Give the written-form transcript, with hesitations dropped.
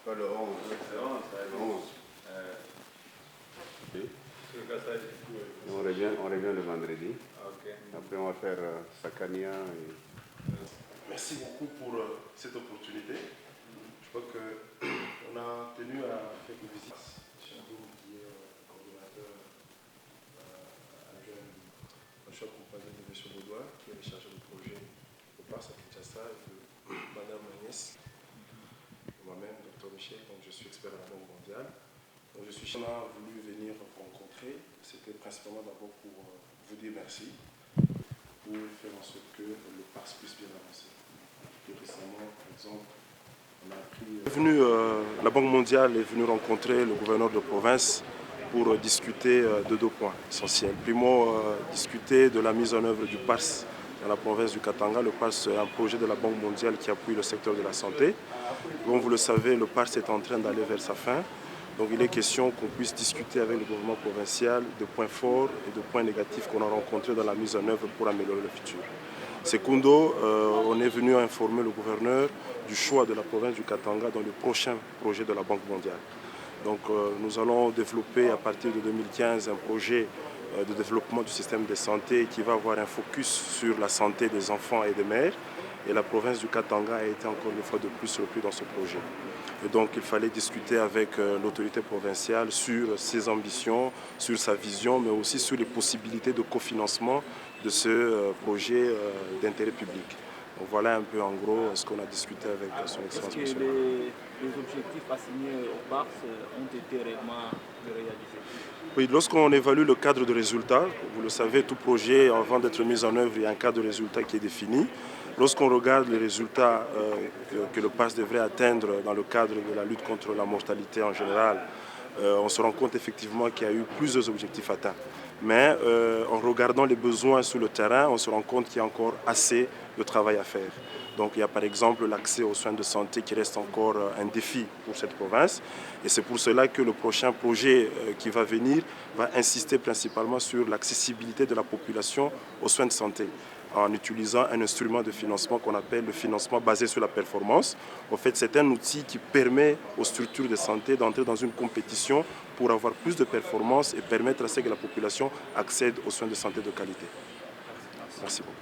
Pas le 11. Le 11, ça Le 11. Ok. On revient le vendredi. Ok. Après, on va faire Sakania. Merci beaucoup pour cette opportunité. Je crois qu'on a tenu à quelques visites. Chadoum, qui est coordonnateur adjoint du choix accompagné de M. Baudouin, qui est le chargé de projet au PARS à Kinshasa, et de Madame Agnès, moi-même, Dr Michel, donc je suis expert à la Banque mondiale. Donc on a voulu venir rencontrer, c'était principalement d'abord pour vous dire merci, pour faire en sorte que le PARS puisse bien avancer. Et récemment, par exemple, on a pris... la Banque mondiale est venue rencontrer le gouverneur de province pour discuter de deux points essentiels. Primo, discuter de la mise en œuvre du PARS dans la province du Katanga. Le PARS est un projet de la Banque mondiale qui appuie le secteur de la santé. Comme vous le savez, le PARS est en train d'aller vers sa fin. Donc il est question qu'on puisse discuter avec le gouvernement provincial de points forts et de points négatifs qu'on a rencontrés dans la mise en œuvre pour améliorer le futur. Secondo, on est venu informer le gouverneur du choix de la province du Katanga dans le prochain projet de la Banque mondiale. Donc nous allons développer à partir de 2015 un projet de développement du système de santé qui va avoir un focus sur la santé des enfants et des mères. Et la province du Katanga a été encore une fois de plus reprise dans ce projet. Et donc il fallait discuter avec l'autorité provinciale sur ses ambitions, sur sa vision, mais aussi sur les possibilités de cofinancement de ce projet d'intérêt public. Donc voilà un peu en gros ce qu'on a discuté avec son Excellence. Est-ce que les objectifs assignés au PARS ont été réellement réalisés? Oui, lorsqu'on évalue le cadre de résultats, vous le savez, tout projet, avant d'être mis en œuvre, il y a un cadre de résultats qui est défini. Lorsqu'on regarde les résultats que le PARS devrait atteindre dans le cadre de la lutte contre la mortalité en général, on se rend compte effectivement qu'il y a eu plusieurs objectifs atteints. Mais en regardant les besoins sur le terrain, on se rend compte qu'il y a encore assez de travail à faire. Donc il y a par exemple l'accès aux soins de santé qui reste encore un défi pour cette province. Et c'est pour cela que le prochain projet qui va venir va insister principalement sur l'accessibilité de la population aux soins de santé, en utilisant un instrument de financement qu'on appelle le financement basé sur la performance. En fait, c'est un outil qui permet aux structures de santé d'entrer dans une compétition pour avoir plus de performance et permettre à ce que la population accède aux soins de santé de qualité. Merci beaucoup.